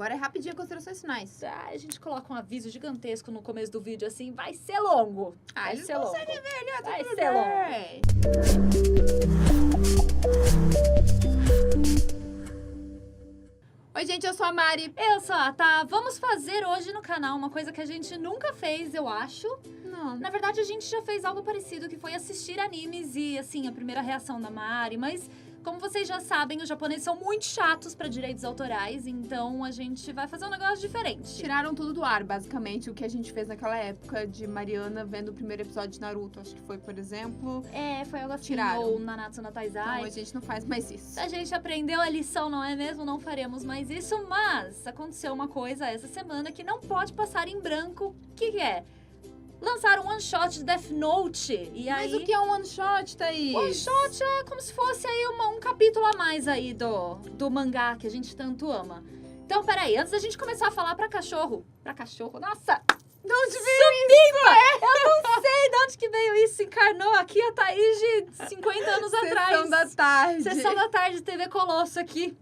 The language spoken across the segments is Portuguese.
Agora é rapidinho, considerações finais. A gente coloca um aviso gigantesco no começo do vídeo, assim, vai ser longo. Vai Eles ser longo. conseguem ver ali, ó. Vai tudo ser bem. Oi, gente, eu sou a Mari. Eu sou a Tá. Vamos fazer hoje no canal uma coisa que a gente nunca fez, eu acho. Não. Na verdade, a gente já fez algo parecido, que foi assistir animes e, assim, a primeira reação da Mari. Mas, como vocês já sabem, os japoneses são muito chatos pra direitos autorais, então a gente vai fazer um negócio diferente. Tiraram tudo do ar, basicamente, o que a gente fez naquela época de Mariana vendo o primeiro episódio de Naruto. Acho que foi, por exemplo. É, foi algo assim, Tiraram. ou Nanatsu no Taizai. Então, a gente não faz mais isso. A gente aprendeu a lição, não é mesmo? Não faremos mais isso, mas aconteceu uma coisa essa semana que não pode passar em branco. O que é? Lançaram um one-shot de Death Note. E aí... Mas o que é um one-shot, Thaís? One-shot é como se fosse aí um capítulo a mais aí do mangá que a gente tanto ama. Então, peraí, antes da gente começar a falar pra cachorro, nossa! De onde veio Eu não sei de onde que veio isso, encarnou aqui a Thaís de 50 anos atrás. Sessão da tarde. Sessão da tarde, TV Colosso aqui.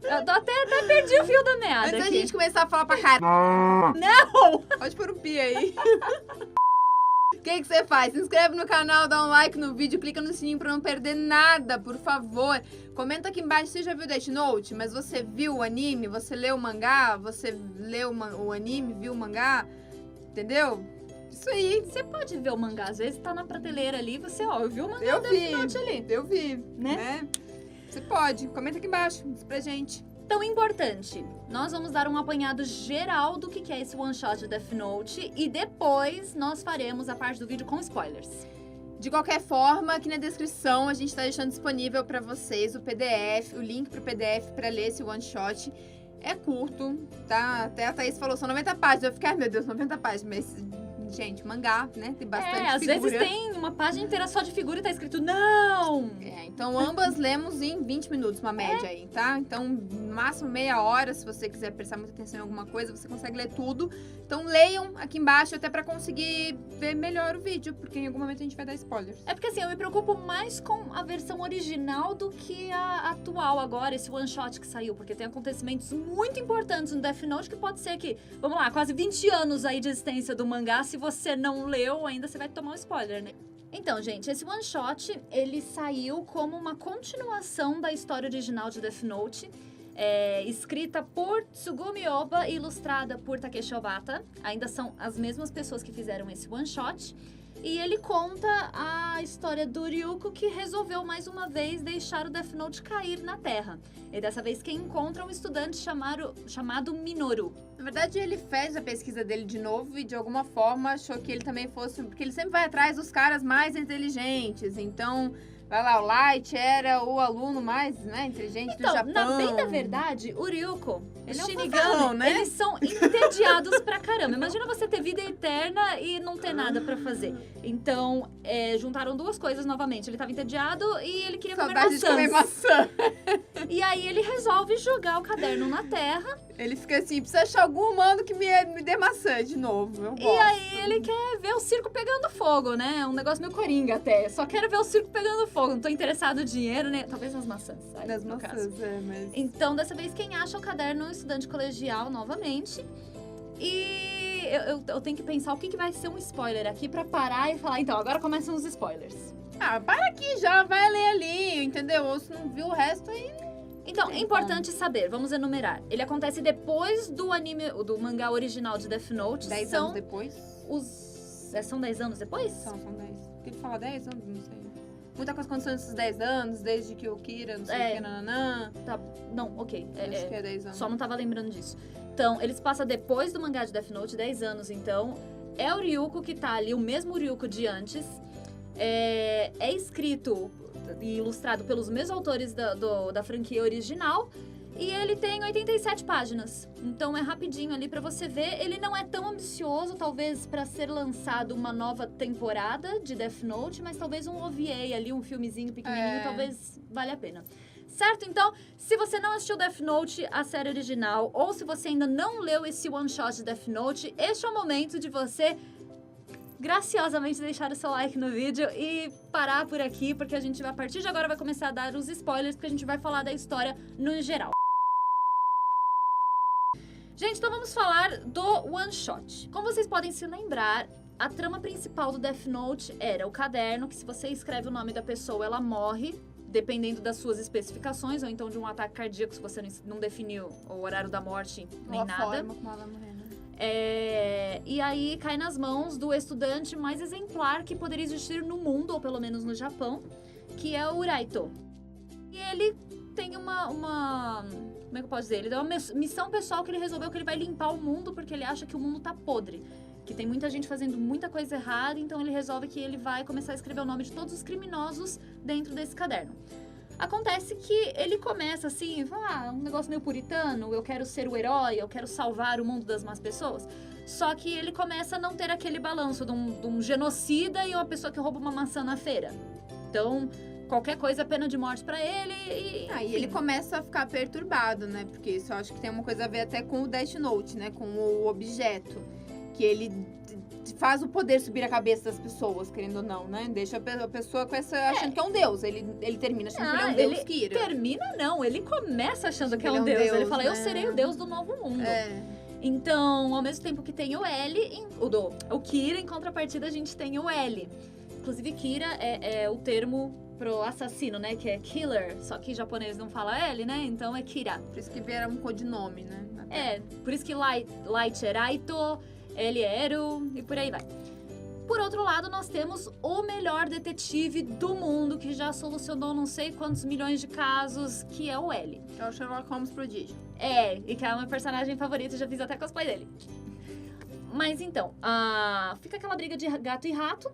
Eu tô até perdi o fio da meada Antes da aqui. gente começar a falar pra caralho. Não! Pode pôr um pi aí. O que você faz? Se inscreve no canal, dá um like no vídeo, clica no sininho pra não perder nada, por favor. Comenta aqui embaixo se você já viu Death Note, mas você viu o anime, você leu o mangá, você leu o anime, viu o mangá, entendeu? Isso aí. Você pode ver o mangá, às vezes tá na prateleira ali, você, ó, eu vi o mangá Eu do vi. Death Note ali. Eu vi, Né? né? Você pode. Comenta aqui embaixo, diz pra gente. Tão importante, nós vamos dar um apanhado geral do que é esse one shot de Death Note e depois nós faremos a parte do vídeo com spoilers. De qualquer forma, aqui na descrição a gente tá deixando disponível pra vocês o PDF, o link pro PDF pra ler esse one shot. É curto, tá? Até a Thaís falou, são 90 páginas. Eu fiquei, meu Deus, 90 páginas. Mas, gente, mangá, né? Tem bastante às figura. vezes tem uma página inteira só de figura e tá escrito não! Então ambas lemos em 20 minutos, uma média aí, tá? Então, no máximo meia hora, se você quiser prestar muita atenção em alguma coisa, você consegue ler tudo. Então leiam aqui embaixo até pra conseguir ver melhor o vídeo, porque em algum momento a gente vai dar spoilers. É porque assim, eu me preocupo mais com a versão original do que a atual agora, esse one shot que saiu, porque tem acontecimentos muito importantes no Death Note que pode ser que, vamos lá, quase 20 anos aí de existência do mangá, se você não leu ainda, você vai tomar um spoiler, né? Então, gente, esse one shot, ele saiu como uma continuação da história original de Death Note, escrita por Tsugumi Ohba e ilustrada por Takeshi Obata. Ainda são as mesmas pessoas que fizeram esse one shot. E ele conta a história do Ryuko, que resolveu mais uma vez deixar o Death Note cair na Terra. E dessa vez quem encontra é um estudante chamado Minoru. Na verdade, ele fez a pesquisa dele de novo e de alguma forma achou que ele também fosse... Porque ele sempre vai atrás dos caras mais inteligentes. Então, vai lá, o Light era o aluno mais, né, inteligente do Japão. Então, na bem da verdade, o Ryuko, Ele o é um Shinigami, fanfarrão, né? eles são entediados pra caramba. Imagina você ter vida eterna e não ter nada pra fazer. Então, juntaram duas coisas novamente. Ele tava entediado e ele queria Saudade de comer comer maçãs. maçã. E aí ele resolve jogar o caderno na terra. Ele fica assim, precisa achar algum humano que me dê maçã de novo. Eu gosto. E aí ele quer ver o circo pegando fogo, né? Um negócio meio coringa até. Só quero ver o circo pegando fogo. Não tô interessado no dinheiro, né? Talvez nas maçãs. Aí, Das no caso. maçãs, mas... Então, dessa vez, quem acha o caderno é um estudante colegial novamente. E eu tenho que pensar o que vai ser um spoiler aqui pra parar e falar, então, agora começam os spoilers. Ah, para aqui já, vai ler ali, entendeu? Ou se não viu o resto aí... Então, é Tem importante saber, vamos enumerar. Ele acontece depois do anime, do mangá original de Death Note. 10 anos depois? São 10 anos depois? São 10. Ele fala 10 anos? Não sei. Muita coisa aconteceu nesses 10 anos, desde que o Kira, não sei o que, nananã. Tá, não, ok. Acho que é 10 anos. Só não tava lembrando disso. Então, eles passam depois do mangá de Death Note, 10 anos, então. É o Ryuko que tá ali, o mesmo Ryuko de antes. É escrito e ilustrado pelos mesmos autores da franquia original. E ele tem 87 páginas. Então é rapidinho ali pra você ver. Ele não é tão ambicioso, talvez, pra ser lançado uma nova temporada de Death Note, mas talvez um OVA ali, um filmezinho pequenininho, talvez valha a pena. Certo? Então, se você não assistiu Death Note, a série original, ou se você ainda não leu esse one shot de Death Note, este é o momento de você graciosamente deixar o seu like no vídeo e parar por aqui, porque a gente, a partir de agora, vai começar a dar os spoilers, porque a gente vai falar da história no geral. Gente, então vamos falar do one shot. Como vocês podem se lembrar, a trama principal do Death Note era o caderno, que se você escreve o nome da pessoa, ela morre, dependendo das suas especificações, ou então de um ataque cardíaco, se você não definiu o horário da morte, nem Ou a nada. forma como ela vai morrer, né? E aí cai nas mãos do estudante mais exemplar que poderia existir no mundo, ou pelo menos no Japão, que é o Uraito. E ele tem uma como é que eu posso dizer? Ele deu uma missão pessoal que ele resolveu que ele vai limpar o mundo porque ele acha que o mundo tá podre. Que tem muita gente fazendo muita coisa errada, então ele resolve que ele vai começar a escrever o nome de todos os criminosos dentro desse caderno. Acontece que ele começa assim, um negócio meio puritano, eu quero ser o herói, eu quero salvar o mundo das más pessoas. Só que ele começa a não ter aquele balanço de um genocida e uma pessoa que rouba uma maçã na feira. Então, qualquer coisa é pena de morte pra ele e... Aí ele começa a ficar perturbado, né? Porque isso eu acho que tem uma coisa a ver até com o Death Note, né? Com o objeto. Que ele faz o poder subir a cabeça das pessoas, querendo ou não, né? Deixa a pessoa com essa... achando que é um deus. Ele termina achando que ele é um deus, Kira. Termina não, ele começa achando que é um ele deus. Ele fala, né? eu serei o deus do novo mundo. É. Então, ao mesmo tempo que tem o L, o Kira, em contrapartida, a gente tem o L. Inclusive, Kira é o termo pro assassino, né? Que é killer. Só que em japonês não fala L, né? Então é Kira. Por isso que era um codinome, né? Por isso que Light é Raito, L é Eru e por aí vai. Por outro lado, nós temos o melhor detetive do mundo, que já solucionou não sei quantos milhões de casos, que é o L. Que é o Sherlock Holmes prodígio. E que é o meu personagem favorito, já fiz até cosplay dele. Mas então, fica aquela briga de gato e rato.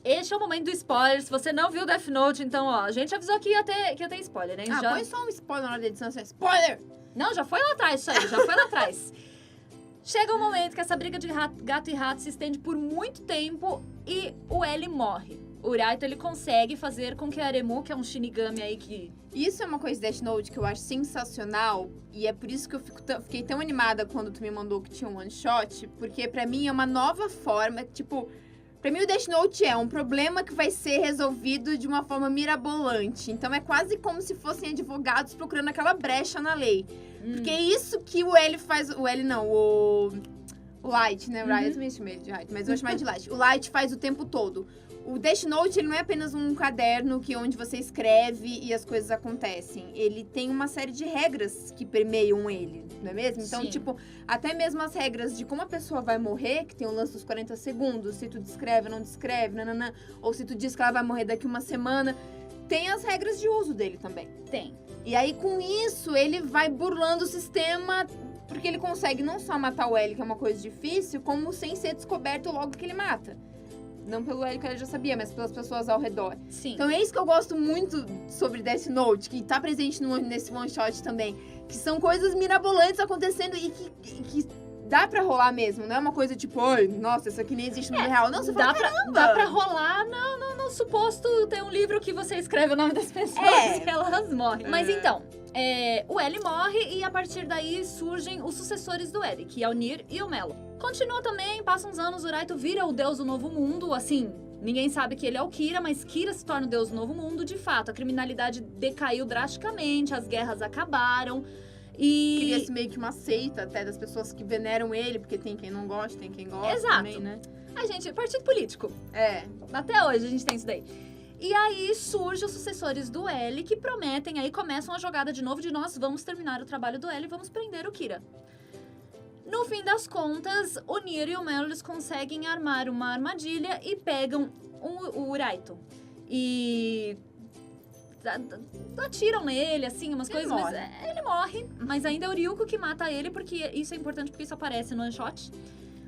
Este é o momento do spoiler. Se você não viu Death Note, então, ó, a gente avisou que ia ter spoiler, né? Põe só um spoiler na hora da edição, assim, spoiler! Não, já foi lá atrás isso aí, já foi lá atrás. Chega um momento que essa briga de gato e rato se estende por muito tempo e o L morre. O Uraito, ele consegue fazer com que a Aremu, que é um Shinigami aí que... Isso é uma coisa de Death Note que eu acho sensacional, e é por isso que eu fiquei tão animada quando tu me mandou que tinha um one shot, porque pra mim é uma nova forma, tipo... Pra mim, o Death Note é um problema que vai ser resolvido de uma forma mirabolante. Então, é quase como se fossem advogados procurando aquela brecha na lei. Porque é isso que o L faz... O L não, o Light, né? O Light, eu também chamei ele de Light, mas eu vou chamar de Light. O Light faz o tempo todo. O Death Note, ele não é apenas um caderno onde você escreve e as coisas acontecem. Ele tem uma série de regras que permeiam ele, não é mesmo? Então, Sim. tipo, até mesmo as regras de como a pessoa vai morrer, que tem o lance dos 40 segundos, se tu descreve ou não descreve, nananã, ou se tu diz que ela vai morrer daqui uma semana, tem as regras de uso dele também. Tem. E aí, com isso, ele vai burlando o sistema, porque ele consegue não só matar o L, que é uma coisa difícil, como sem ser descoberto logo que ele mata. Não pelo L que ele já sabia, mas pelas pessoas ao redor. Sim. Então é isso que eu gosto muito sobre Death Note, que tá presente nesse one shot também. Que são coisas mirabolantes acontecendo e que dá pra rolar mesmo. Não é uma coisa tipo, oi, nossa, isso aqui nem existe no mundo real. Não, você fala, caramba! Dá pra rolar no suposto ter um livro que você escreve o nome das pessoas e elas morrem. Mas então, o L morre e a partir daí surgem os sucessores do L, que é o Nier e o Melo. Continua também, passa uns anos, o Uraito vira o deus do novo mundo, assim, ninguém sabe que ele é o Kira, mas Kira se torna o deus do novo mundo, de fato. A criminalidade decaiu drasticamente, as guerras acabaram e... Cria-se meio que uma seita até das pessoas que veneram ele, porque tem quem não gosta, tem quem gosta. Exato. Também, né? A gente, partido político. Até hoje a gente tem isso daí. E aí surgem os sucessores do L que prometem, aí começam a jogada de novo de nós vamos terminar o trabalho do L e vamos prender o Kira. No fim das contas, o Nier e o Melo eles conseguem armar uma armadilha e pegam o Uraito. E atiram nele, assim, umas coisas. Morre. Mas ele morre, mas ainda é o Ryuko que mata ele, porque isso é importante porque isso aparece no one shot.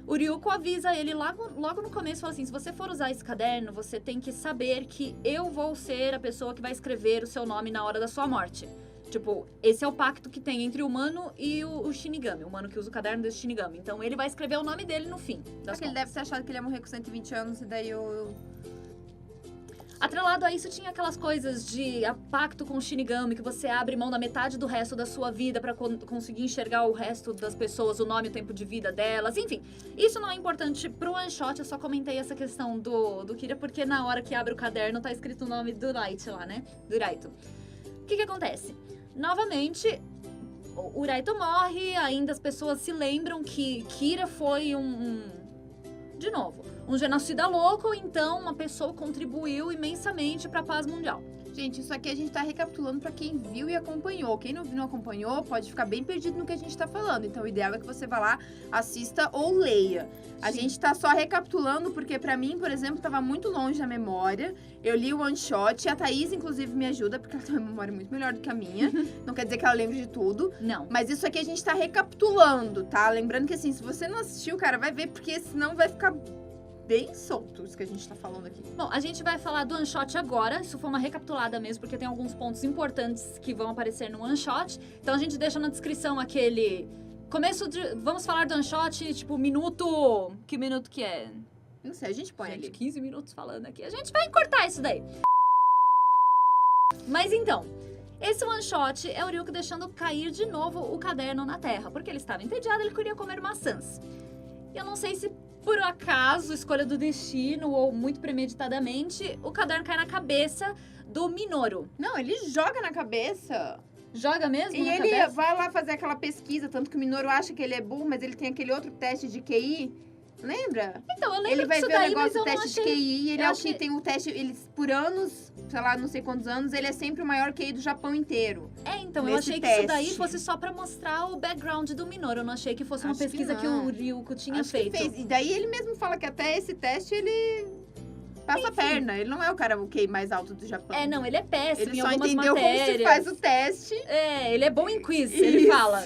O Ryuko avisa ele logo no começo, fala assim, se você for usar esse caderno, você tem que saber que eu vou ser a pessoa que vai escrever o seu nome na hora da sua morte. Tipo, esse é o pacto que tem entre o humano e o Shinigami. O humano que usa o caderno desse Shinigami. Então, ele vai escrever o nome dele no fim. Só que ele deve ter achado que ele ia morrer com 120 anos e daí Atrelado a isso, tinha aquelas coisas de pacto com o Shinigami, que você abre mão da metade do resto da sua vida pra conseguir enxergar o resto das pessoas, o nome e o tempo de vida delas. Enfim, isso não é importante pro one shot, eu só comentei essa questão do Kira, porque na hora que abre o caderno tá escrito o nome do Light lá, né? Do Raito. O que acontece? Novamente, o Raito morre, ainda as pessoas se lembram que Kira foi de novo, um genocida louco, então uma pessoa contribuiu imensamente para a paz mundial. Gente, isso aqui a gente tá recapitulando pra quem viu e acompanhou. Quem não viu e não acompanhou pode ficar bem perdido no que a gente tá falando. Então, o ideal é que você vá lá, assista ou leia. A Sim. gente tá só recapitulando porque, pra mim, por exemplo, tava muito longe da memória. Eu li o one shot, a Thaís, inclusive, me ajuda, porque ela tem uma memória muito melhor do que a minha. Não quer dizer que ela lembre de tudo. Não. Mas isso aqui a gente tá recapitulando, tá? Lembrando que, assim, se você não assistiu, cara, vai ver, porque senão vai ficar bem solto isso que a gente tá falando aqui. Bom, a gente vai falar do one shot agora. Isso foi uma recapitulada mesmo, porque tem alguns pontos importantes que vão aparecer no one shot. Então a gente deixa na descrição aquele começo de... Vamos falar do one shot, tipo, minuto... Que minuto que é? Não sei, a gente põe Gente, ali. 15 minutos falando aqui. A gente vai cortar isso daí. Mas então, esse one shot é o Ryuko deixando cair de novo o caderno na terra. Porque ele estava entediado, ele queria comer maçãs. E eu não sei se por acaso, escolha do destino ou muito premeditadamente, o caderno cai na cabeça do Minoru. Não, ele joga na cabeça. Joga mesmo E na ele cabeça? vai lá fazer aquela pesquisa, tanto que o Minoru acha que ele é burro, mas ele tem aquele outro teste de QI. Lembra? Então, eu lembro Ele vai disso ver o daí, mas negócio eu do não teste de achei... QI e ele eu acha que achei- tem um teste, eles por anos, sei lá, não sei quantos anos, ele é sempre o maior QI do Japão inteiro. É, então, eu nesse achei que isso daí teste. fosse só pra mostrar o background do Minoru. Eu não achei que fosse uma Acho que pesquisa que não. o Ryuko tinha Acho feito. que fez. E daí ele mesmo fala que até esse teste ele passa a Enfim. perna. Ele não é o cara o QI mais alto do Japão. É, não, ele é péssimo Ele em só algumas entendeu como se matérias. faz o teste. É, ele é bom em quiz, ele Isso. fala.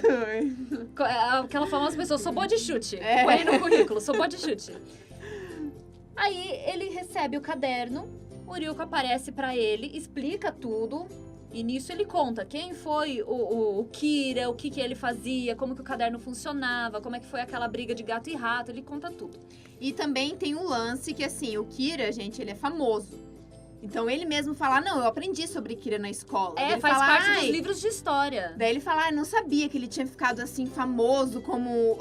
Aquela famosa pessoa, sou boa de chute. É. Põe no currículo, sou boa de chute. Aí ele recebe o caderno, o Ryuko aparece pra ele, explica tudo. E nisso ele conta quem foi o Kira, o que ele fazia, como que o caderno funcionava, como é que foi aquela briga de gato e rato, ele conta tudo. E também tem um lance que, assim, o Kira, gente, ele é famoso. Então ele mesmo fala, não, eu aprendi sobre Kira na escola. Daí É, ele faz fala, parte "Ai", dos livros de história. Daí ele fala, não sabia que ele tinha ficado assim famoso como...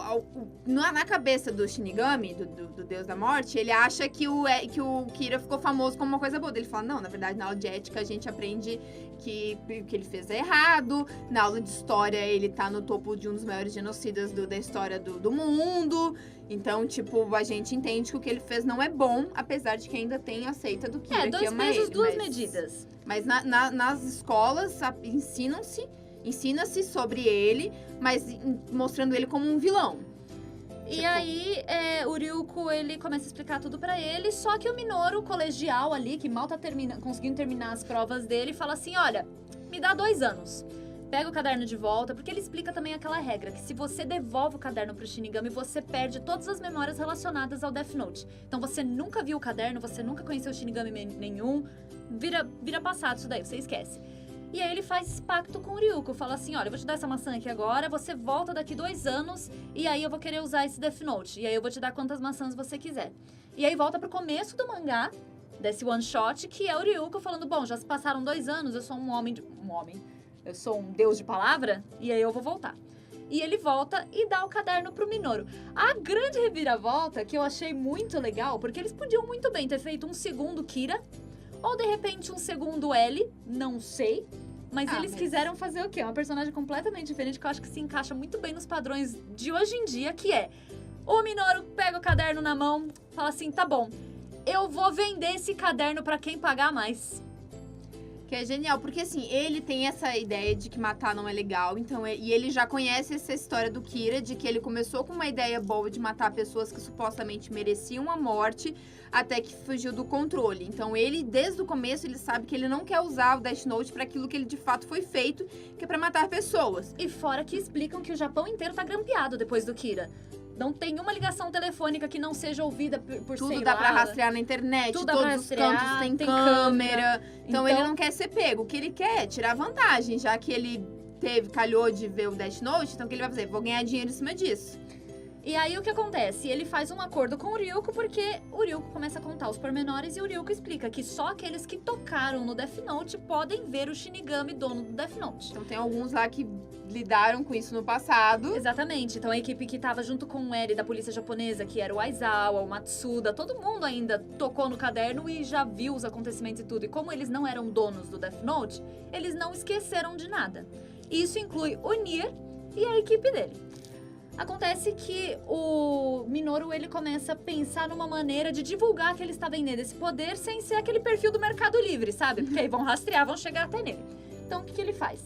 Na cabeça do Shinigami, do deus da morte, ele acha que o Kira ficou famoso como uma coisa boa. Daí ele fala, não, na verdade, na aula de ética a gente aprende que o que ele fez é errado. Na aula de história ele tá no topo de um dos maiores genocidas da história do mundo. Então, tipo, a gente entende que o que ele fez não é bom, apesar de que ainda tem a seita do Kira, É, que 2 ama pesos, ele, 2 mas- medidas. Mas nas escolas ensina-se sobre ele, mas mostrando ele como um vilão. E Tipo- aí, o Ryuko, ele começa a explicar tudo pra ele, só que o Minoru, colegial ali, que mal tá conseguindo terminar as provas dele, fala assim, olha, me dá 2 anos. Pega o caderno de volta, porque ele explica também aquela regra, que se você devolve o caderno pro Shinigami, você perde todas as memórias relacionadas ao Death Note. Então você nunca viu o caderno, você nunca conheceu o Shinigami nenhum, vira passado isso daí, você esquece. E aí ele faz esse pacto com o Ryuko, fala assim, olha, eu vou te dar essa maçã aqui agora, você volta daqui 2 anos, e aí eu vou querer usar esse Death Note, e aí eu vou te dar quantas maçãs você quiser. E aí volta pro começo do mangá, desse one shot, que é o Ryuko falando, bom, já se passaram 2 anos, eu sou um homem, eu sou um deus de palavra, e aí eu vou voltar. E ele volta e dá o caderno pro Minoru. A grande reviravolta, que eu achei muito legal, porque eles podiam muito bem ter feito um segundo Kira, ou de repente um segundo L, não sei. Mas eles mas- quiseram fazer o quê? Uma personagem completamente diferente, que eu acho que se encaixa muito bem nos padrões de hoje em dia, que é... O Minoru pega o caderno na mão, fala assim, tá bom, eu vou vender esse caderno pra quem pagar mais. Que é genial, porque assim, ele tem essa ideia de que matar não é legal, então e ele já conhece essa história do Kira, de que ele começou com uma ideia boa de matar pessoas que supostamente mereciam a morte, até que fugiu do controle. Então ele, desde o começo, ele sabe que ele não quer usar o Death Note pra aquilo que ele de fato foi feito, que é pra matar pessoas. E fora que explicam que o Japão inteiro tá grampeado depois do Kira. Não tem uma ligação telefônica que não seja ouvida por Tudo sei dá lá. pra rastrear na internet, Tudo dá pra todos os rastrear, cantos tem tem câmera. Então ele Então- não quer ser pego. O que ele quer é tirar vantagem, já que ele calhou de ver o Death Note, então o que ele vai fazer? Vou ganhar dinheiro em cima disso. E aí o que acontece? Ele faz um acordo com o Ryuko porque o Ryuko começa a contar os pormenores e o Ryuko explica que só aqueles que tocaram no Death Note podem ver o Shinigami dono do Death Note. Então tem alguns lá que lidaram com isso no passado. Exatamente. Então a equipe que tava junto com o Eri da polícia japonesa, que era o Aizawa, o Matsuda, todo mundo ainda tocou no caderno e já viu os acontecimentos e tudo. E como eles não eram donos do Death Note, eles não esqueceram de nada. Isso inclui o Nier, e a equipe dele. Acontece que o Minoru, ele começa a pensar numa maneira de divulgar que ele está vendendo esse poder sem ser aquele perfil do Mercado Livre, sabe? Porque aí vão rastrear, vão chegar até nele. Então, o que ele faz?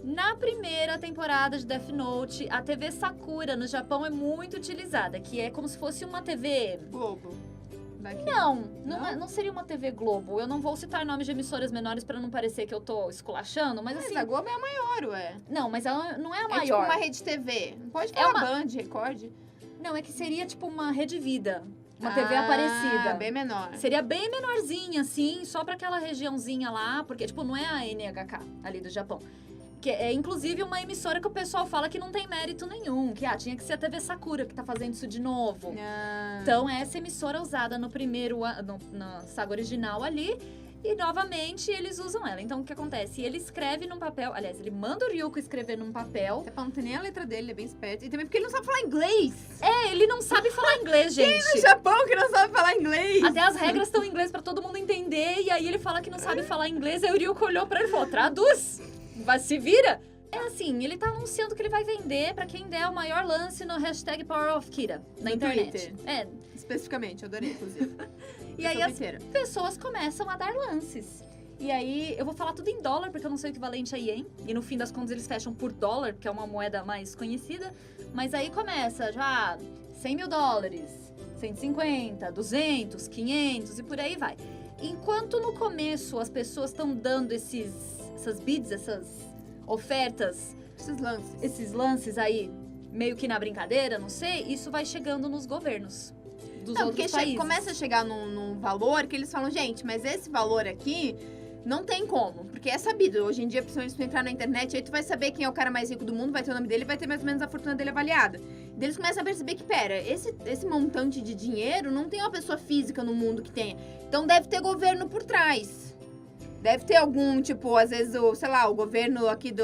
Na primeira temporada de Death Note, a TV Sakura no Japão é muito utilizada, que é como se fosse uma TV... Globo. Daqui. Não seria uma TV Globo. Eu não vou citar nomes de emissoras menores pra não parecer que eu tô esculachando, mas assim... a Globo é a maior, ué. Não, mas ela não é a É maior. tipo uma rede TV. Não pode falar Band, Record. Não, é que seria tipo uma Rede Vida. Uma TV Aparecida. Bem menor. Seria bem menorzinha, assim, só pra aquela regiãozinha lá, porque, tipo, não é a NHK ali do Japão. Que é, inclusive, uma emissora que o pessoal fala que não tem mérito nenhum. Que, tinha que ser a TV Sakura que tá fazendo isso de novo. Então, essa emissora usada no primeiro, na saga original ali. E, novamente, eles usam ela. Então, o que acontece? Ele escreve num papel... Aliás, ele manda o Ryuko escrever num papel. Até pra não ter nem a letra dele, ele é bem esperto. E também porque ele não sabe falar inglês. Ele não sabe falar inglês, gente. Quem no Japão que não sabe falar inglês? Até as regras estão em inglês pra todo mundo entender. E aí, ele fala que não sabe falar inglês. Aí o Ryuko olhou pra ele e falou, traduz. Se vira. É assim, ele tá anunciando que ele vai vender pra quem der o maior lance no hashtag Power of Kira na internet. Twitter. Especificamente, eu adorei, inclusive. E aí as pessoas começam a dar lances. E aí, eu vou falar tudo em dólar, porque eu não sei o equivalente a ien. E no fim das contas, eles fecham por dólar, porque é uma moeda mais conhecida. Mas aí começa já $100 mil, 150, 200, 500 e por aí vai. Enquanto no começo as pessoas estão dando essas bids, essas ofertas, esses lances aí, meio que na brincadeira, não sei, isso vai chegando nos governos dos outros países. Começa a chegar num valor que eles falam, gente, mas esse valor aqui não tem como, porque é sabido. Hoje em dia, principalmente se tu entrar na internet, aí tu vai saber quem é o cara mais rico do mundo, vai ter o nome dele, vai ter mais ou menos a fortuna dele avaliada. E eles começam a perceber que, esse montante de dinheiro não tem uma pessoa física no mundo que tenha. Então deve ter governo por trás. Deve ter algum, tipo, às vezes, o governo aqui do...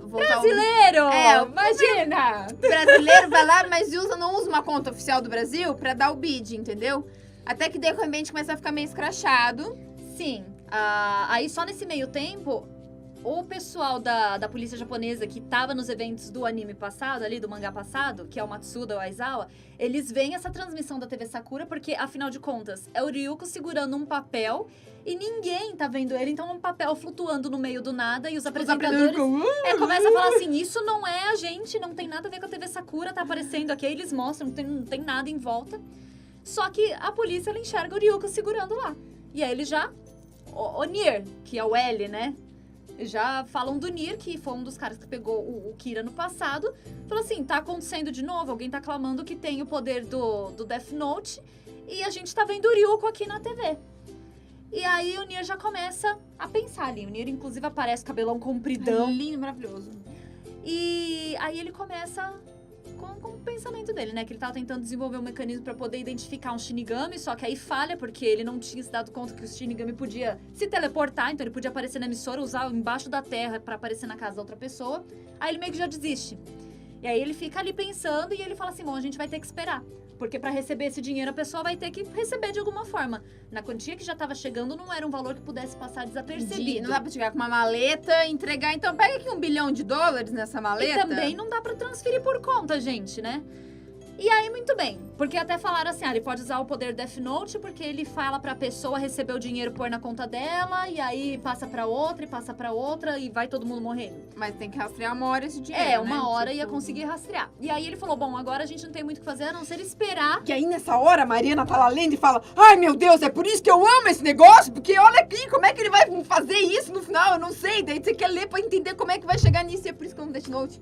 Brasileiro! Imagina! Brasileiro vai lá, mas não usa uma conta oficial do Brasil pra dar o bid, entendeu? Até que, de repente, começa a ficar meio escrachado. Sim. Aí, só nesse meio tempo, o pessoal da polícia japonesa que tava nos eventos do anime passado, ali, do mangá passado, que é o Matsuda ou Aizawa, eles veem essa transmissão da TV Sakura porque, afinal de contas, é o Ryuko segurando um papel e ninguém tá vendo ele, então é um papel flutuando no meio do nada e os apresentadores começam a falar assim, isso não é a gente, não tem nada a ver com a TV Sakura, tá aparecendo aqui, aí eles mostram, não tem nada em volta. Só que a polícia, ela enxerga o Ryuko segurando lá. E aí ele já, o Nier, que é o L, né? Já falam do Nier, que foi um dos caras que pegou o Kira no passado. Falou assim, tá acontecendo de novo, alguém tá clamando que tem o poder do Death Note. E a gente tá vendo o Ryuko aqui na TV. E aí o Nier já começa a pensar ali. O Nier, inclusive, aparece cabelão compridão. Lindo, maravilhoso. E aí ele começa com o pensamento dele, né? Que ele tava tentando desenvolver um mecanismo pra poder identificar um Shinigami, só que aí falha, porque ele não tinha se dado conta que o Shinigami podia se teleportar, então ele podia aparecer na emissora, usar embaixo da terra pra aparecer na casa da outra pessoa. Aí ele meio que já desiste. E aí ele fica ali pensando e ele fala assim, bom, a gente vai ter que esperar. Porque pra receber esse dinheiro, a pessoa vai ter que receber de alguma forma. Na quantia que já tava chegando, não era um valor que pudesse passar desapercebido. Não dá pra chegar com uma maleta e entregar. Então pega aqui $1 bilhão nessa maleta. E também não dá pra transferir por conta, gente, né? E aí, muito bem. Porque até falaram assim, ele pode usar o poder Death Note, porque ele fala pra pessoa receber o dinheiro, pôr na conta dela, e aí passa pra outra, e passa pra outra, e vai todo mundo morrendo. Mas tem que rastrear uma hora esse dinheiro, uma hora ia conseguir rastrear. E aí ele falou, bom, agora a gente não tem muito o que fazer, a não ser esperar. E aí, nessa hora, a Mariana tá lá lendo e fala, ai, meu Deus, é por isso que eu amo esse negócio, porque olha aqui, como é que ele vai fazer isso no final, eu não sei. Daí você quer ler pra entender como é que vai chegar nisso, e é por isso que eu amo Death Note.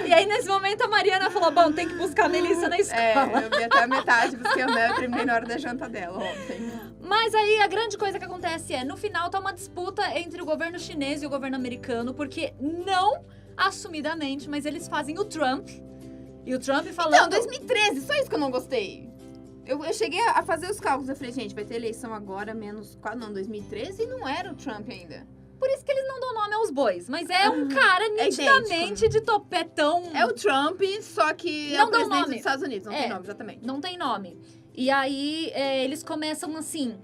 E aí, nesse momento, a Mariana falou, bom, tem que buscar a Melissa na escola. Eu vi até a metade, porque eu terminei na hora da janta dela ontem. Mas aí, a grande coisa que acontece no final, tá uma disputa entre o governo chinês e o governo americano, porque não assumidamente, mas eles fazem o Trump. E o Trump falando... Então, 2013, só isso que eu não gostei. Eu cheguei a fazer os cálculos, eu falei, gente, vai ter eleição agora, menos... Não, 2013, e não era o Trump ainda. Por isso que eles não dão nome aos bois. Mas é um cara nitidamente de topetão. É o Trump, só que é o presidente dos Estados Unidos. Não tem nome, exatamente. Não tem nome. E aí, eles começam assim...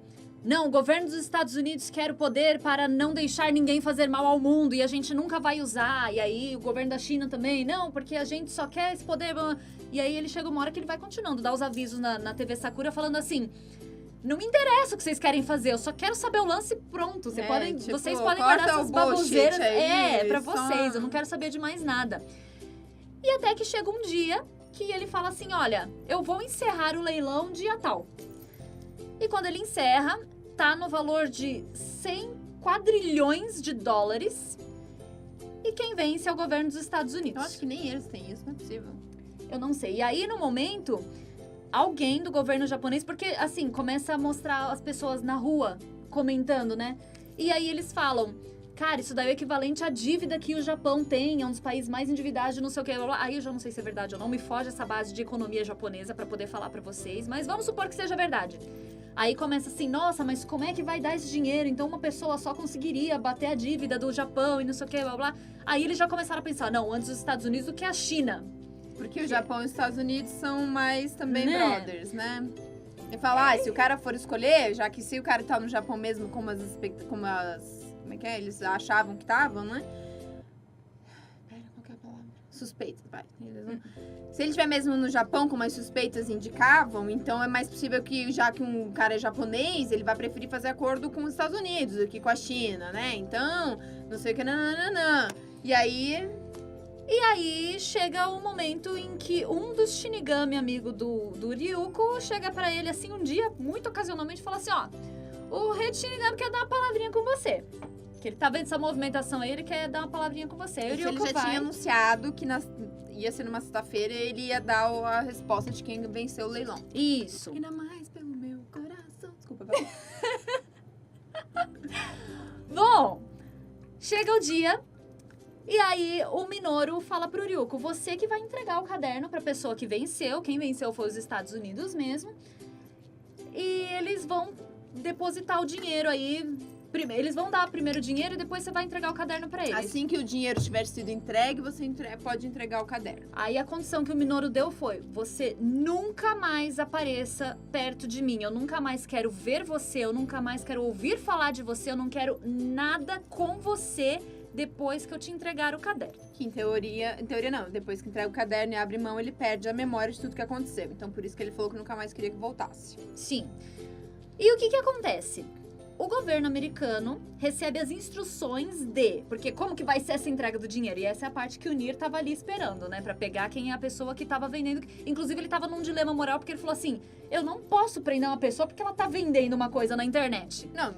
não, o governo dos Estados Unidos quer o poder para não deixar ninguém fazer mal ao mundo e a gente nunca vai usar. E aí o governo da China também, não, porque a gente só quer esse poder. E aí ele chega uma hora que ele vai continuando, dá os avisos na TV Sakura falando assim, não me interessa o que vocês querem fazer, eu só quero saber o lance e pronto. Vocês podem guardar essas baboseiras pra vocês, eu não quero saber de mais nada. E até que chega um dia que ele fala assim, olha, eu vou encerrar o leilão dia tal. E quando ele encerra, tá no valor de 100 quadrilhões de dólares. E quem vence é o governo dos Estados Unidos. Eu acho que nem eles têm isso, não é possível. Eu não sei. E aí, no momento, alguém do governo japonês... Porque, assim, começa a mostrar as pessoas na rua comentando, né? E aí eles falam... Cara, isso daí é o equivalente à dívida que o Japão tem. É um dos países mais endividados, não sei o que. Aí eu já não sei se é verdade ou não. Me foge essa base de economia japonesa pra poder falar pra vocês. Mas vamos supor que seja verdade. Aí começa assim, nossa, mas como é que vai dar esse dinheiro? Então uma pessoa só conseguiria bater a dívida do Japão e não sei o que, blá, blá. Aí eles já começaram a pensar, não, antes os Estados Unidos do que a China. Porque o Japão e os Estados Unidos são mais também brothers, né? E falar, se o cara for escolher, já que se o cara tá no Japão mesmo como como é que é? Eles achavam que estavam, né? Pera, qual que é a palavra? Suspeitas, vai. Se ele estiver mesmo no Japão, como as suspeitas indicavam, então é mais possível que, já que um cara é japonês, ele vai preferir fazer acordo com os Estados Unidos do que com a China, né? Então, não sei o que, nananana. E aí chega o momento em que um dos Shinigami, amigo do Ryuko, chega pra ele assim um dia, muito ocasionalmente, e fala assim, ó, o rei de Shinigami quer dar uma palavrinha com você. Que ele tá vendo essa movimentação aí, ele quer dar uma palavrinha com você. Aí o Ryuko ele já tinha anunciado que ia ser numa sexta-feira e ele ia dar a resposta de quem venceu o leilão. Isso. Ainda mais pelo meu coração. Desculpa, vai. Bom, chega o dia... E aí, o Minoru fala pro Ryuko, você que vai entregar o caderno pra pessoa que venceu. Quem venceu foi os Estados Unidos mesmo. E eles vão depositar o dinheiro aí. Eles vão dar primeiro o dinheiro e depois você vai entregar o caderno pra eles. Assim que o dinheiro tiver sido entregue, você pode entregar o caderno. Aí a condição que o Minoru deu foi, você nunca mais apareça perto de mim. Eu nunca mais quero ver você, eu nunca mais quero ouvir falar de você, eu não quero nada com você depois que eu te entregar o caderno. Que em teoria não, depois que entrega o caderno e abre mão, ele perde a memória de tudo que aconteceu. Então por isso que ele falou que nunca mais queria que voltasse. Sim. E o que acontece? O governo americano recebe as instruções porque como que vai ser essa entrega do dinheiro? E essa é a parte que o Nier tava ali esperando, né? Pra pegar quem é a pessoa que tava vendendo. Inclusive, ele tava num dilema moral, porque ele falou assim, eu não posso prender uma pessoa porque ela tá vendendo uma coisa na internet. Não,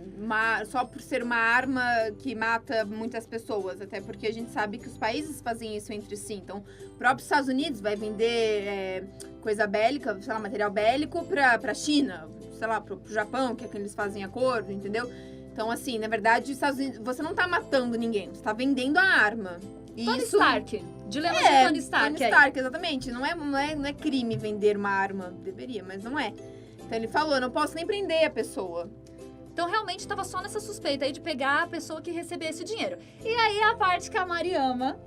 só por ser uma arma que mata muitas pessoas. Até porque a gente sabe que os países fazem isso entre si. Então, o próprio Estados Unidos vai vender coisa bélica, sei lá, material bélico pra China, sei lá, pro Japão, que é que eles fazem acordo, entendeu? Então, assim, na verdade, Estados Unidos, você não tá matando ninguém, você tá vendendo a arma. E Tony isso... Stark. Dilema de Tony Stark. Tony Stark, exatamente. Não é crime vender uma arma. Deveria, mas não é. Então ele falou, eu não posso nem prender a pessoa. Então, realmente, tava só nessa suspeita aí de pegar a pessoa que recebesse o dinheiro. E aí, a parte que a Mari ama,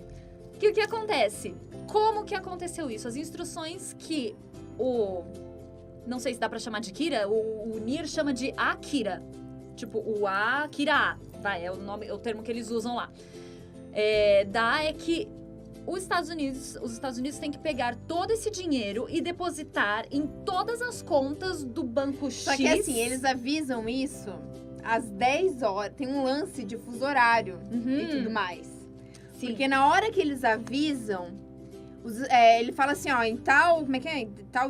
que o que acontece? Como que aconteceu isso? As instruções que não sei se dá pra chamar de Kira, o Nier chama de Akira. Tipo, o Akira, vai, é o termo que eles usam lá. É que os Estados Unidos têm que pegar todo esse dinheiro e depositar em todas as contas do banco X. Só que assim, eles avisam isso às 10 horas, tem um lance de fuso horário e tudo mais. Sim. Porque na hora que eles avisam, ele fala assim, ó, em tal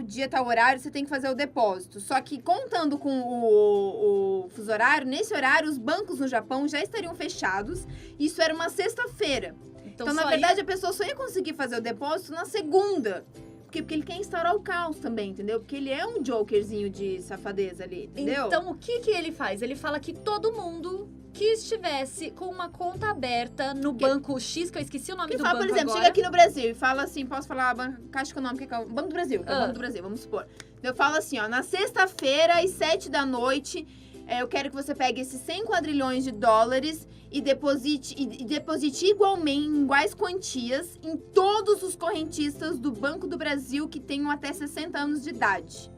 dia, tal horário, você tem que fazer o depósito. Só que contando com o fuso horário, nesse horário, os bancos no Japão já estariam fechados. Isso era uma sexta-feira. Então na verdade, a pessoa só ia conseguir fazer o depósito na segunda. Porque ele quer instaurar o caos também, entendeu? Porque ele é um jokerzinho de safadeza ali, entendeu? Então, o que ele faz? Ele fala que todo mundo que estivesse com uma conta aberta no banco X, que eu esqueci o nome do banco agora. Por exemplo, chega aqui no Brasil e fala assim, posso falar a Caixa Econômica, que é o Banco do Brasil, que é o Banco do Brasil, vamos supor. Eu falo assim, ó, na sexta-feira, às 7 da noite, eu quero que você pegue esses 100 quadrilhões de dólares e deposite igualmente, em iguais quantias, em todos os correntistas do Banco do Brasil que tenham até 60 anos de idade.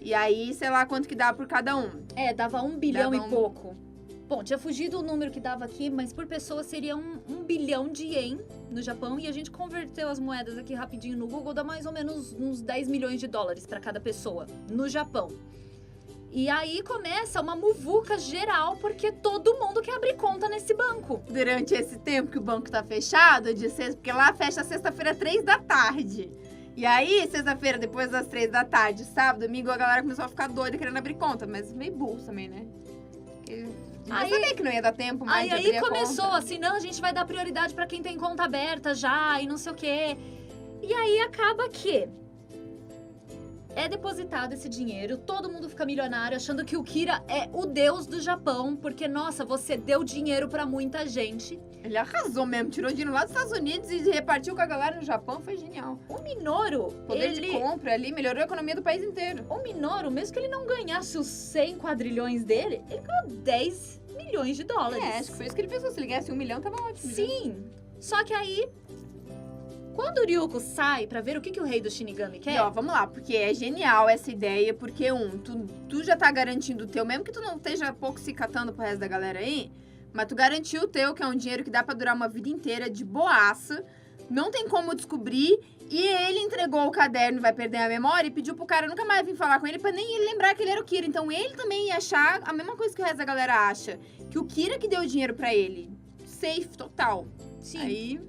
E aí, sei lá quanto que dá por cada um. Dava 1 bilhão Dava e pouco. Bom, tinha fugido o número que dava aqui, mas por pessoa seria 1 bilhão de ien no Japão. E a gente converteu as moedas aqui rapidinho no Google, dá mais ou menos uns 10 milhões de dólares para cada pessoa no Japão. E aí começa uma muvuca geral, porque todo mundo quer abrir conta nesse banco. Durante esse tempo que o banco tá fechado, porque lá fecha sexta-feira, 3 da tarde. E aí, sexta-feira, depois das 3 da tarde, sábado, domingo, a galera começou a ficar doida querendo abrir conta. Mas meio burro também, né? Eu sabia que não ia dar tempo mais de abrir Aí a começou conta. assim, não, a gente vai dar prioridade pra quem tem conta aberta já, e não sei o quê. E aí acaba que é depositado esse dinheiro, todo mundo fica milionário, achando que o Kira é o deus do Japão, porque, nossa, você deu dinheiro pra muita gente. Ele arrasou mesmo, tirou dinheiro lá dos Estados Unidos e repartiu com a galera no Japão, foi genial. O Minoru, Poder de compra ali, melhorou a economia do país inteiro. O Minoru, mesmo que ele não ganhasse os 100 quadrilhões dele, ele ganhou 10 milhões de dólares. Acho que foi isso que ele pensou, se ele ganhasse 1 milhão, tava ótimo. Sim, só que aí, quando o Ryuko sai pra ver o que o rei do Shinigami quer... E ó, vamos lá, porque é genial essa ideia, porque tu já tá garantindo o teu, mesmo que tu não esteja pouco se catando pro resto da galera aí, mas tu garantiu o teu, que é um dinheiro que dá pra durar uma vida inteira de boaça, não tem como descobrir, e ele entregou o caderno, vai perder a memória, e pediu pro cara nunca mais vir falar com ele, pra nem ele lembrar que ele era o Kira. Então ele também ia achar a mesma coisa que o resto da galera acha, que o Kira que deu o dinheiro pra ele. Safe, total. Sim. Aí...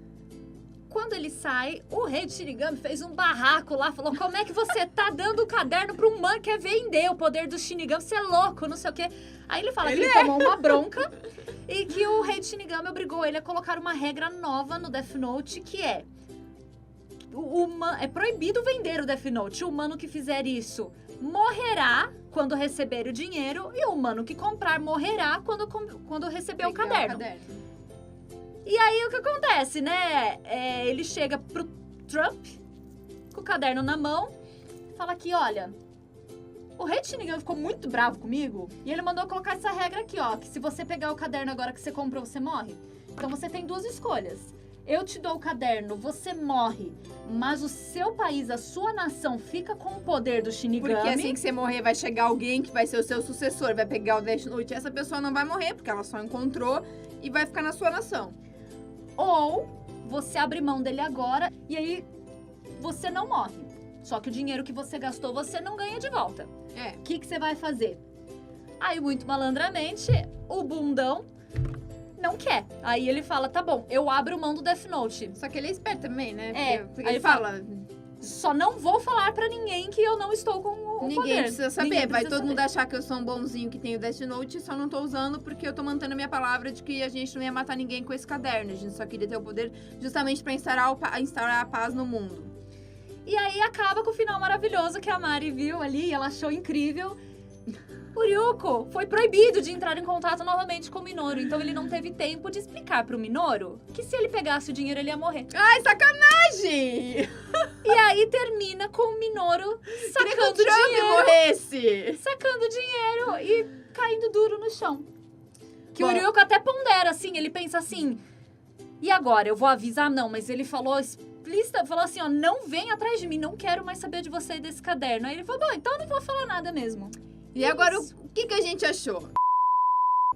Quando ele sai, o rei de Shinigami fez um barraco lá, falou, como é que você tá dando o caderno pra um man que quer vender o poder do Shinigami? Você é louco, não sei o quê. Aí ele fala que ele tomou uma bronca e que o rei de Shinigami obrigou ele a colocar uma regra nova no Death Note, que é... é proibido vender o Death Note. O humano que fizer isso morrerá quando receber o dinheiro e o humano que comprar morrerá quando receber o caderno. E aí, o que acontece, né? Ele chega pro Trump, com o caderno na mão, fala aqui, olha, o rei de Shinigami ficou muito bravo comigo, e ele mandou colocar essa regra aqui, ó, que se você pegar o caderno agora que você comprou, você morre. Então, você tem 2 escolhas. Eu te dou o caderno, você morre, mas o seu país, a sua nação, fica com o poder do Shinigami. Porque assim que você morrer, vai chegar alguém que vai ser o seu sucessor, vai pegar o Death Note, essa pessoa não vai morrer, porque ela só encontrou, e vai ficar na sua nação. Ou você abre mão dele agora e aí você não morre. Só que o dinheiro que você gastou, você não ganha de volta. O que você vai fazer? Aí, muito malandramente, o bundão não quer. Aí ele fala, tá bom, eu abro mão do Death Note. Só que ele é esperto também, né? Porque aí ele fala... Só não vou falar pra ninguém que eu não estou com o poder. Ninguém precisa saber. Ninguém Vai precisa todo mundo achar que eu sou um bonzinho que tem o Death Note, só não tô usando porque eu tô mantendo a minha palavra de que a gente não ia matar ninguém com esse caderno. A gente só queria ter o poder justamente pra instaurar a paz no mundo. E aí acaba com o final maravilhoso que a Mari viu ali, ela achou incrível. O Ryuko foi proibido de entrar em contato novamente com o Minoru, então ele não teve tempo de explicar pro Minoru que se ele pegasse o dinheiro ele ia morrer. Ai, sacanagem! E aí termina com o Minoru sacando que o Trump dinheiro. morresse! Sacando dinheiro e caindo duro no chão. Que Bom, o Ryuko até pondera, assim, ele pensa assim, e agora, eu vou avisar? Não, mas ele falou assim, ó, não vem atrás de mim, não quero mais saber de você e desse caderno. Aí ele falou, bom, então eu não vou falar nada mesmo. E agora, o que a gente achou?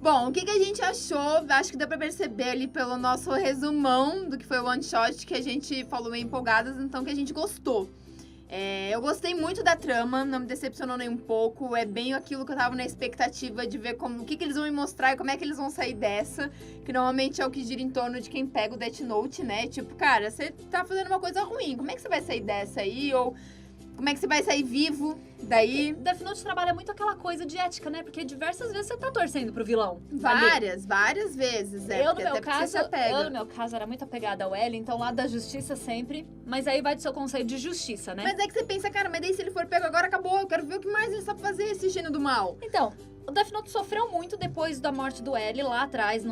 Bom, o que a gente achou, acho que deu pra perceber ali pelo nosso resumão do que foi o One Shot, que a gente falou meio empolgadas, então que a gente gostou. Eu gostei muito da trama, não me decepcionou nem um pouco, é bem aquilo que eu tava na expectativa de ver o que eles vão me mostrar e como é que eles vão sair dessa, que normalmente é o que gira em torno de quem pega o Death Note, né? Tipo, cara, você tá fazendo uma coisa ruim, como é que você vai sair dessa aí? Ou como é que você vai sair vivo daí? Death Note trabalha muito aquela coisa de ética, né? Porque diversas vezes você tá torcendo pro vilão. Várias vezes. Eu, no meu caso, era muito apegada ao L, então lado da justiça sempre. Mas aí vai do seu conceito de justiça, né? Mas é que você pensa, cara, mas daí se ele for pego agora, acabou. Eu quero ver o que mais ele sabe fazer, esse gênio do mal. Então, o Death Note sofreu muito depois da morte do L lá atrás,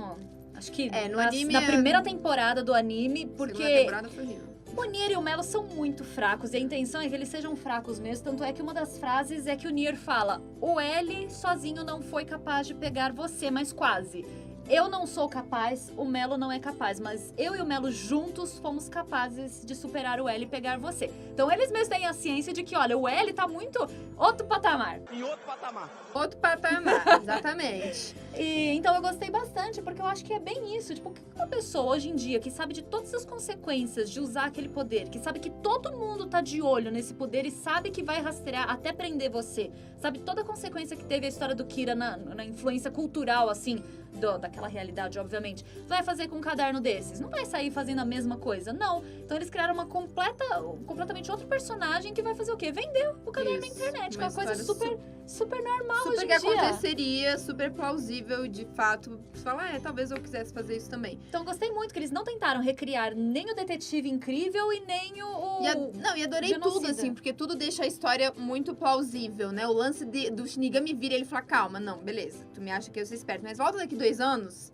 acho que no anime, na primeira temporada do anime, porque segunda temporada foi horrível. O Nier e o Melo são muito fracos, e a intenção é que eles sejam fracos mesmo, tanto é que uma das frases é que o Nier fala, o L sozinho não foi capaz de pegar você, mas quase. eu não sou capaz, o Melo não é capaz, mas eu e o Melo juntos fomos capazes de superar o L e pegar você. Então eles mesmos têm a ciência de que, olha, o L tá muito outro patamar. Em outro patamar. Outro patamar, exatamente. E então eu gostei bastante, porque eu acho que é bem isso. Tipo, o que uma pessoa hoje em dia que sabe de todas as consequências de usar aquele poder, que sabe que todo mundo tá de olho nesse poder e sabe que vai rastrear até prender você, sabe toda a consequência que teve a história do Kira na influência cultural, assim, daquela realidade, obviamente, vai fazer com um caderno desses? Não vai sair fazendo a mesma coisa, não. Então eles criaram completamente outro personagem que vai fazer o quê? Vender o caderno na internet, que é uma coisa super normal Super hoje em que dia. aconteceria, super plausível, de fato. Você fala, talvez eu quisesse fazer isso também. Então gostei muito que eles não tentaram recriar nem o detetive incrível e nem o E adorei genocida. tudo, assim, porque tudo deixa a história muito plausível, né? O lance do Shinigami vir e ele falar, calma, não, beleza, tu me acha que eu sou esperto, mas volta daqui 2 anos,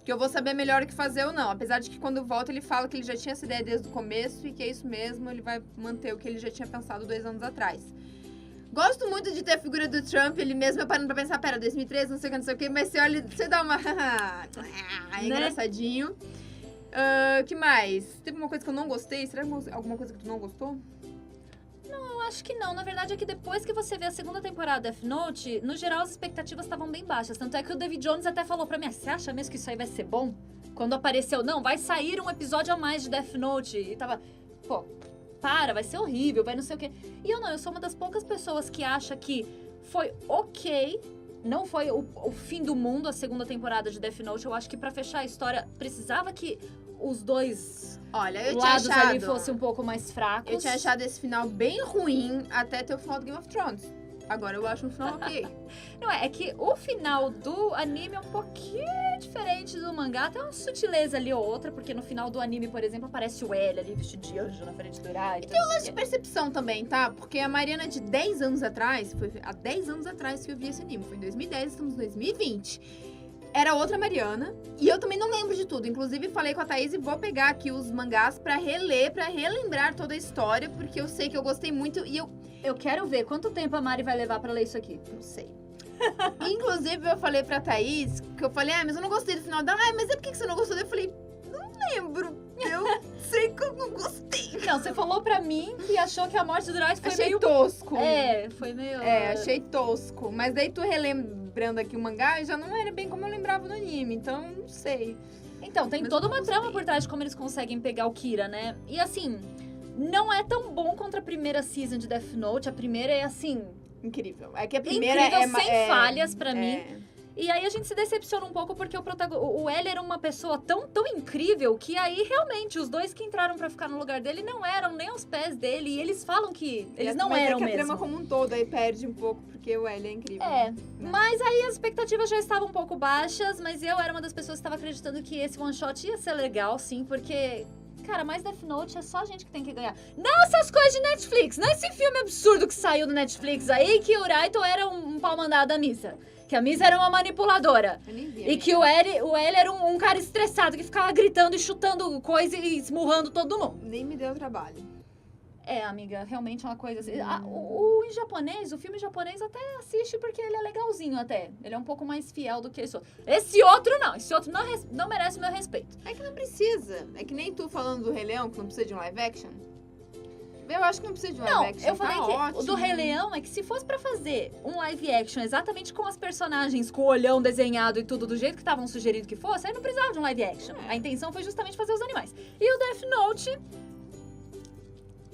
que eu vou saber melhor o que fazer ou não. Apesar de que quando volta ele fala que ele já tinha essa ideia desde o começo e que é isso mesmo, ele vai manter o que ele já tinha pensado 2 anos atrás. Gosto muito de ter a figura do Trump, ele mesmo parando pra pensar, 2013, não sei o que, mas você olha, você dá uma... é engraçadinho. Que mais? Teve uma coisa que eu não gostei? Será que alguma coisa que tu não gostou? Eu acho que não. Na verdade é que depois que você vê a segunda temporada Death Note, no geral as expectativas estavam bem baixas. Tanto é que o David Jones até falou pra mim, você acha mesmo que isso aí vai ser bom? Quando apareceu, não, vai sair um episódio a mais de Death Note. E tava, vai ser horrível, vai não sei o quê. E eu sou uma das poucas pessoas que acha que foi ok, não foi o fim do mundo a segunda temporada de Death Note. Eu acho que pra fechar a história, precisava que os dois lados ali fossem um pouco mais fracos. Eu tinha achado esse final bem ruim até ter o final do Game of Thrones. Agora eu acho um final ok. Não, é que o final do anime é um pouquinho diferente do mangá. Tem uma sutileza ali ou outra, porque no final do anime, por exemplo, aparece o L ali vestido de anjo na frente do Urai. E tem um lance de percepção também, tá? Porque a Mariana de 10 anos atrás, foi há 10 anos atrás que eu vi esse anime. Foi em 2010, estamos em 2020. Era outra Mariana. E eu também não lembro de tudo. Inclusive, falei com a Thaís e vou pegar aqui os mangás pra reler, pra relembrar toda a história, porque eu sei que eu gostei muito e eu quero ver quanto tempo a Mari vai levar pra ler isso aqui. Não sei. Inclusive, eu falei pra Thaís, que eu falei, mas eu não gostei do final dela. Mas é por que você não gostou? Eu falei, não lembro. Eu sei que eu não gostei. Não, você falou pra mim que achou que a morte do Rice foi achei meio... tosco. Foi meio... achei tosco. Mas daí tu relembrando aqui o mangá, já não era bem como eu lembrava no anime. Então, não sei. Então, tem toda uma trama por trás de como eles conseguem pegar o Kira, né? E assim... Não é tão bom contra a primeira season de Death Note. A primeira é, assim... Incrível. É que a primeira sem falhas pra mim. E aí a gente se decepciona um pouco porque o L era uma pessoa tão incrível que aí realmente os dois que entraram pra ficar no lugar dele não eram nem aos pés dele. E eles falam que eles não eram mesmo. Mas a trama como um todo aí perde um pouco porque o L é incrível. Mas aí as expectativas já estavam um pouco baixas, mas eu era uma das pessoas que estava acreditando que esse one shot ia ser legal, sim, porque... Cara, mais Death Note é só a gente que tem que ganhar. Não essas coisas de Netflix, não esse filme absurdo que saiu do Netflix aí, que o Raito era um pau mandado da Misa. Que a Misa era uma manipuladora. Eu nem vi, e que o L era um cara estressado, que ficava gritando e chutando coisa e esmurrando todo mundo. Nem me deu trabalho. Amiga, realmente é uma coisa assim. Em japonês, o filme japonês até assiste porque ele é legalzinho até. Ele é um pouco mais fiel do que esse outro. Esse outro não merece o meu respeito. É que não precisa. É que nem tu falando do Rei Leão, que não precisa de um live action. Eu acho que não precisa de um live action. Eu falei que ótimo. O do Rei Leão é que se fosse pra fazer um live action exatamente com as personagens, com o olhão desenhado e tudo do jeito que estavam sugerindo que fosse, aí não precisava de um live action. A intenção foi justamente fazer os animais. E o Death Note...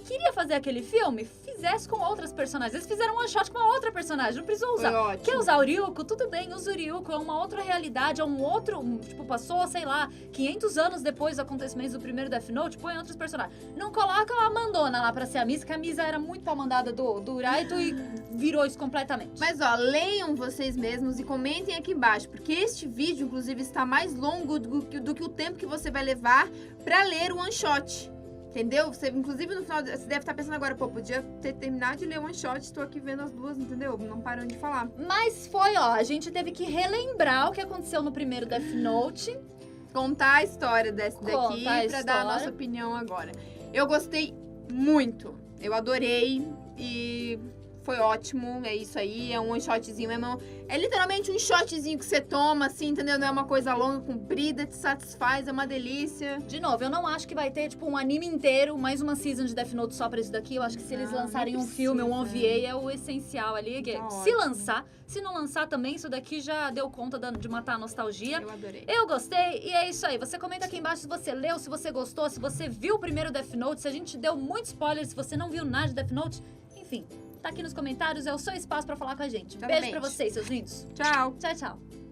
queria fazer aquele filme, fizesse com outras personagens. Eles fizeram um one shot com uma outra personagem, não precisou usar. Quer usar o Ryuko? Tudo bem, usa o Ryuko, é uma outra realidade, é um outro, passou, sei lá, 500 anos depois dos acontecimentos do primeiro Death Note, põe outros personagens. Não coloca a Amandona lá pra ser a Misa, que a Misa era muito pau mandada do Raito e virou isso completamente. Mas leiam vocês mesmos e comentem aqui embaixo, porque este vídeo, inclusive, está mais longo do que o tempo que você vai levar pra ler o one shot. Entendeu? Você, inclusive, no final, você deve estar pensando agora, podia ter terminado de ler one shot, estou aqui vendo as duas, entendeu? Não parando de falar. Mas a gente teve que relembrar o que aconteceu no primeiro Death Note. Contar a história daqui pra dar a nossa opinião agora. Eu gostei muito, eu adorei e foi ótimo, é isso aí, é um one shotzinho mesmo. É literalmente um shotzinho que você toma, assim, entendeu? Não é uma coisa longa, comprida, te satisfaz, é uma delícia. De novo, eu não acho que vai ter, tipo, um anime inteiro, mais uma season de Death Note só pra isso daqui. Eu acho que se eles lançarem não um filme, um precisa. OVA, é o essencial ali. Que Tá se ótimo. lançar, se não lançar também, isso daqui já deu conta de matar a nostalgia. Eu adorei. Eu gostei e é isso aí. Você comenta aqui embaixo se você leu, se você gostou, se você viu o primeiro Death Note, se a gente deu muito spoiler, se você não viu nada de Death Note. Enfim, tá aqui nos comentários, é o seu espaço pra falar com a gente. Beijo Exatamente. pra vocês, seus lindos. Tchau. Tchau, tchau.